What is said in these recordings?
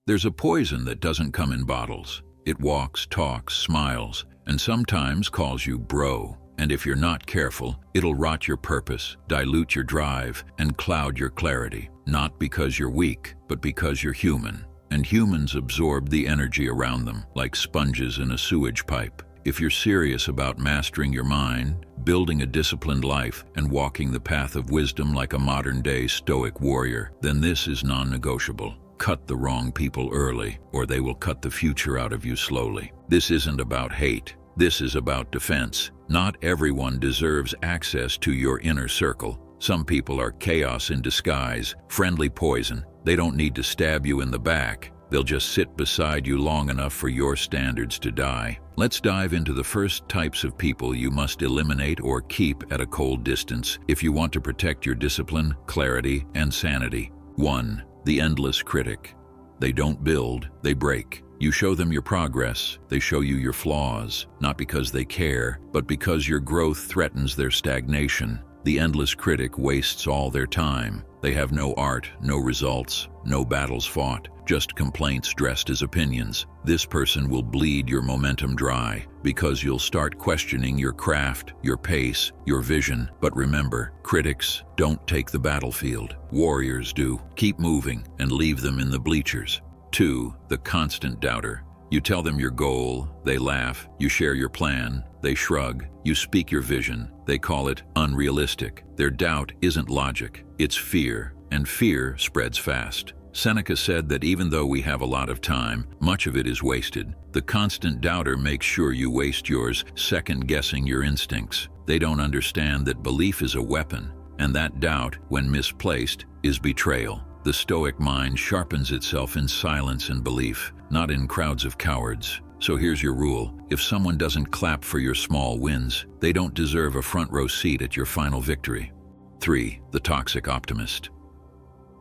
There's a poison that doesn't come in bottles. It walks, talks, smiles, and sometimes calls you bro. And if you're not careful, it'll rot your purpose, dilute your drive, and cloud your clarity. Not because you're weak, but because you're human. And humans absorb the energy around them, like sponges in a sewage pipe. If you're serious about mastering your mind, building a disciplined life, and walking the path of wisdom like a modern-day Stoic warrior, then this is non-negotiable. Cut the wrong people early, or they will cut the future out of you slowly. This isn't about hate. This is about defense. Not everyone deserves access to your inner circle. Some people are chaos in disguise, friendly poison. They don't need to stab you in the back. They'll just sit beside you long enough for your standards to die. Let's dive into the first types of people you must eliminate or keep at a cold distance if you want to protect your discipline, clarity, and sanity. 1. The endless critic. They don't build, they break. You show them your progress, they show you your flaws, not because they care, but because your growth threatens their stagnation. The endless critic wastes all their time. They have no art, no results, no battles fought, just complaints dressed as opinions. This person will bleed your momentum dry because you'll start questioning your craft, your pace, your vision. But remember, critics don't take the battlefield. Warriors do. Keep moving and leave them in the bleachers. 2. The constant doubter. You tell them your goal, they laugh. You share your plan, they shrug. You speak your vision, they call it unrealistic. Their doubt isn't logic, it's fear, and fear spreads fast. Seneca said that even though we have a lot of time, much of it is wasted. The constant doubter makes sure you waste yours second-guessing your instincts. They don't understand that belief is a weapon, and that doubt, when misplaced, is betrayal. The Stoic mind sharpens itself in silence and belief, not in crowds of cowards. So here's your rule. If someone doesn't clap for your small wins, they don't deserve a front-row seat at your final victory. 3. The toxic optimist.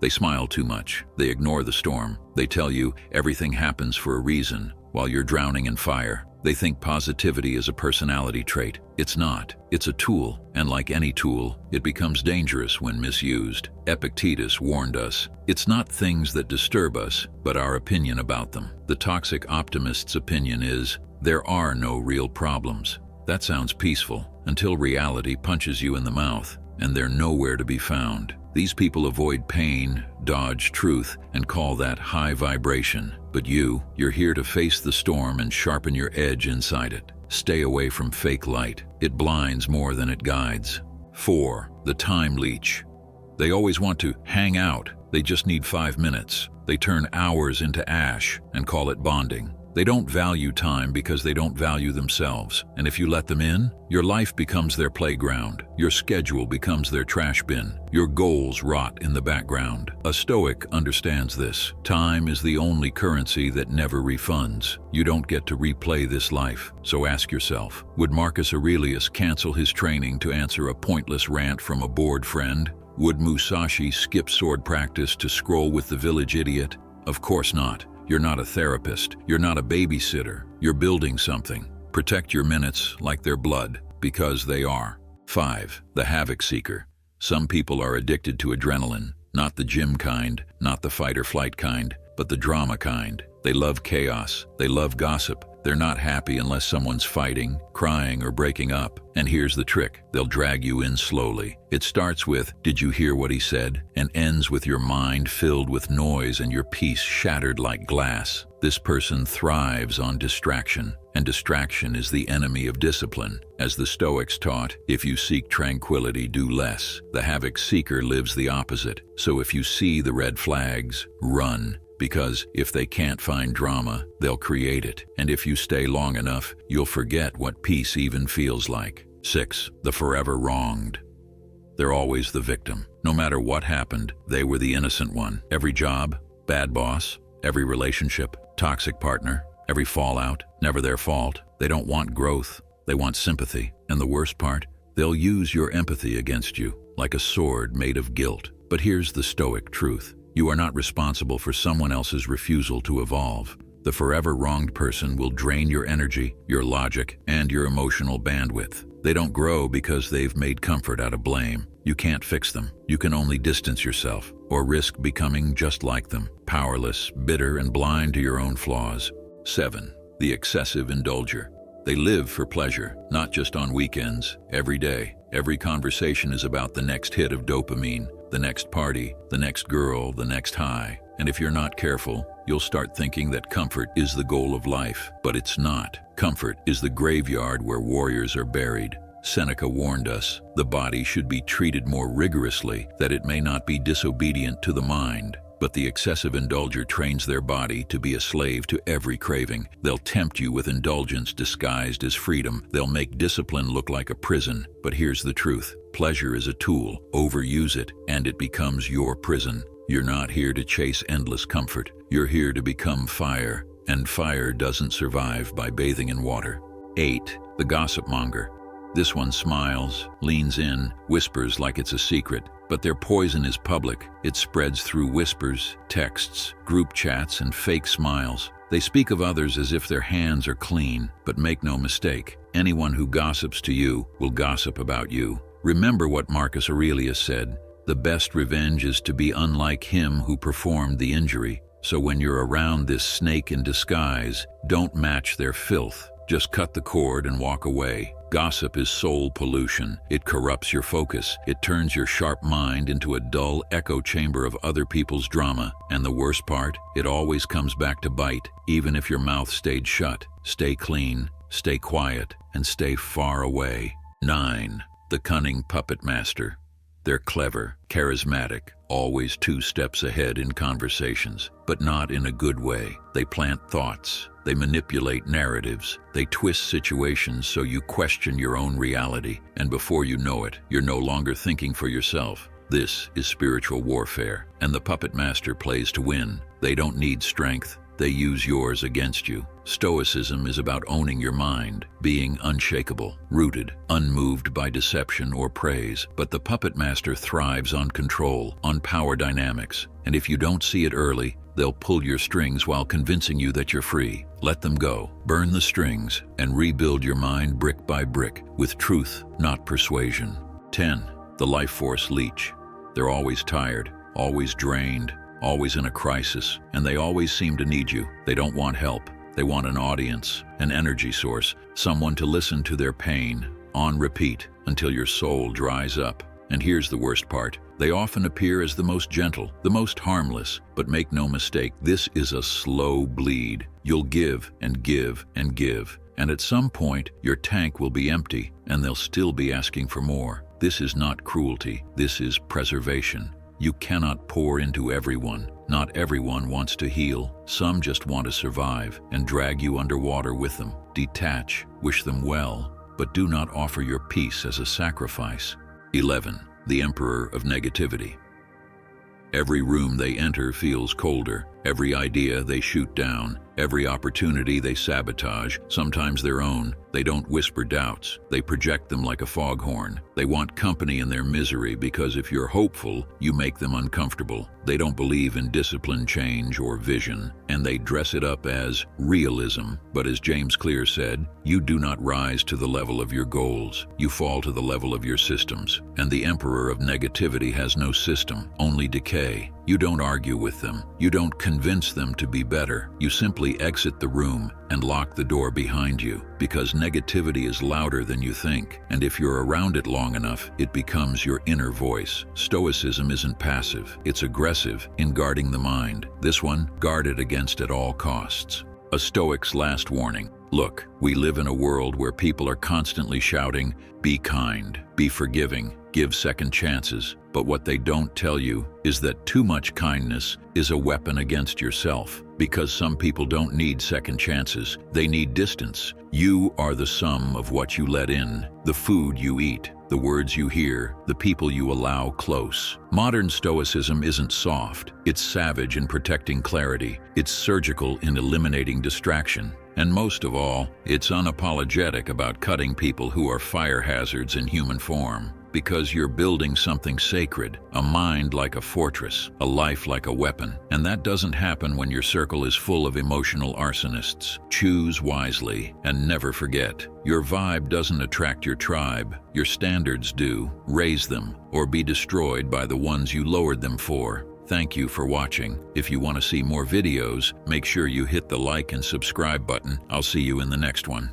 They smile too much. They ignore the storm. They tell you everything happens for a reason while you're drowning in fire. They think positivity is a personality trait. It's not. It's a tool, and like any tool, it becomes dangerous when misused. Epictetus warned us, it's not things that disturb us, but our opinion about them. The toxic optimist's opinion is, there are no real problems. That sounds peaceful, until reality punches you in the mouth, and they're nowhere to be found. These people avoid pain, dodge truth, and call that high vibration. But you're here to face the storm and sharpen your edge inside it. Stay away from fake light. It blinds more than it guides. 4. The time leech. They always want to hang out. They just need 5 minutes. They turn hours into ash and call it bonding. They don't value time because they don't value themselves. And if you let them in, your life becomes their playground. Your schedule becomes their trash bin. Your goals rot in the background. A Stoic understands this. Time is the only currency that never refunds. You don't get to replay this life. So ask yourself, would Marcus Aurelius cancel his training to answer a pointless rant from a bored friend? Would Musashi skip sword practice to scroll with the village idiot? Of course not. You're not a therapist. You're not a babysitter. You're building something. Protect your minutes like they're blood, because they are. 5. The havoc seeker. Some people are addicted to adrenaline, not the gym kind, not the fight or flight kind, but the drama kind. They love chaos. They love gossip. They're not happy unless someone's fighting, crying, or breaking up. And here's the trick. They'll drag you in slowly. It starts with, did you hear what he said? And ends with your mind filled with noise and your peace shattered like glass. This person thrives on distraction, and distraction is the enemy of discipline. As the Stoics taught, if you seek tranquility, do less. The havoc seeker lives the opposite. So if you see the red flags, run. Because if they can't find drama, they'll create it. And if you stay long enough, you'll forget what peace even feels like. 6. The forever wronged. They're always the victim. No matter what happened, they were the innocent one. Every job, bad boss, every relationship, toxic partner, every fallout, never their fault. They don't want growth. They want sympathy. And the worst part, they'll use your empathy against you, like a sword made of guilt. But here's the Stoic truth. You are not responsible for someone else's refusal to evolve. The forever wronged person will drain your energy, your logic, and your emotional bandwidth. They don't grow because they've made comfort out of blame. You can't fix them. You can only distance yourself, or risk becoming just like them, powerless, bitter, and blind to your own flaws. 7. The excessive indulger. They live for pleasure, not just on weekends, every day. Every conversation is about the next hit of dopamine, the next party, the next girl, the next high. And if you're not careful, you'll start thinking that comfort is the goal of life. But it's not. Comfort is the graveyard where warriors are buried. Seneca warned us, the body should be treated more rigorously, that it may not be disobedient to the mind. But the excessive indulger trains their body to be a slave to every craving. They'll tempt you with indulgence disguised as freedom. They'll make discipline look like a prison. But here's the truth. Pleasure is a tool. Overuse it, and it becomes your prison. You're not here to chase endless comfort. You're here to become fire. And fire doesn't survive by bathing in water. 8. The gossip monger. This one smiles, leans in, whispers like it's a secret. But their poison is public. It spreads through whispers, texts, group chats, and fake smiles. They speak of others as if their hands are clean, but make no mistake, anyone who gossips to you will gossip about you. Remember what Marcus Aurelius said, "The best revenge is to be unlike him who performed the injury." So when you're around this snake in disguise, don't match their filth. Just cut the cord and walk away. Gossip is soul pollution. It corrupts your focus. It turns your sharp mind into a dull echo chamber of other people's drama. And the worst part, it always comes back to bite, even if your mouth stayed shut. Stay clean, stay quiet, and stay far away. 9. The cunning puppet master. They're clever, charismatic, always 2 steps ahead in conversations, but not in a good way. They plant thoughts. They manipulate narratives. They twist situations so you question your own reality. And before you know it, you're no longer thinking for yourself. This is spiritual warfare, and the puppet master plays to win. They don't need strength. They use yours against you. Stoicism is about owning your mind, being unshakable, rooted, unmoved by deception or praise. But the puppet master thrives on control, on power dynamics. And if you don't see it early, they'll pull your strings while convincing you that you're free. Let them go. Burn the strings and rebuild your mind brick by brick with truth, not persuasion. 10. The life force leech. They're always tired, always drained, always in a crisis, and they always seem to need you. They don't want help. They want an audience, an energy source, someone to listen to their pain, on repeat, until your soul dries up. And here's the worst part. They often appear as the most gentle, the most harmless, but make no mistake, this is a slow bleed. You'll give and give and give, and at some point, your tank will be empty, and they'll still be asking for more. This is not cruelty, this is preservation. You cannot pour into everyone. Not everyone wants to heal. Some just want to survive and drag you underwater with them. Detach, wish them well, but do not offer your peace as a sacrifice. 11. The emperor of negativity. Every room they enter feels colder. Every idea they shoot down. Every opportunity they sabotage, sometimes their own. They don't whisper doubts. They project them like a foghorn. They want company in their misery because if you're hopeful, you make them uncomfortable. They don't believe in discipline, change, or vision, and they dress it up as realism. But as James Clear said, you do not rise to the level of your goals. You fall to the level of your systems. And the emperor of negativity has no system, only decay. You don't argue with them. You don't convince them to be better. You simply exit the room and lock the door behind you, because negativity is louder than you think. And if you're around it long enough, it becomes your inner voice. Stoicism isn't passive. It's aggressive in guarding the mind. This one, guarded against at all costs. A Stoic's last warning. Look, we live in a world where people are constantly shouting, be kind, be forgiving, give second chances. But what they don't tell you is that too much kindness is a weapon against yourself. Because some people don't need second chances, they need distance. You are the sum of what you let in, the food you eat, the words you hear, the people you allow close. Modern Stoicism isn't soft. It's savage in protecting clarity. It's surgical in eliminating distraction. And most of all, it's unapologetic about cutting people who are fire hazards in human form. because you're building something sacred, a mind like a fortress, a life like a weapon. And that doesn't happen when your circle is full of emotional arsonists. Choose wisely and never forget, your vibe doesn't attract your tribe, your standards do. Raise them or be destroyed by the ones you lowered them for. Thank you for watching. If you want to see more videos, make sure you hit the like and subscribe button. I'll see you in the next one.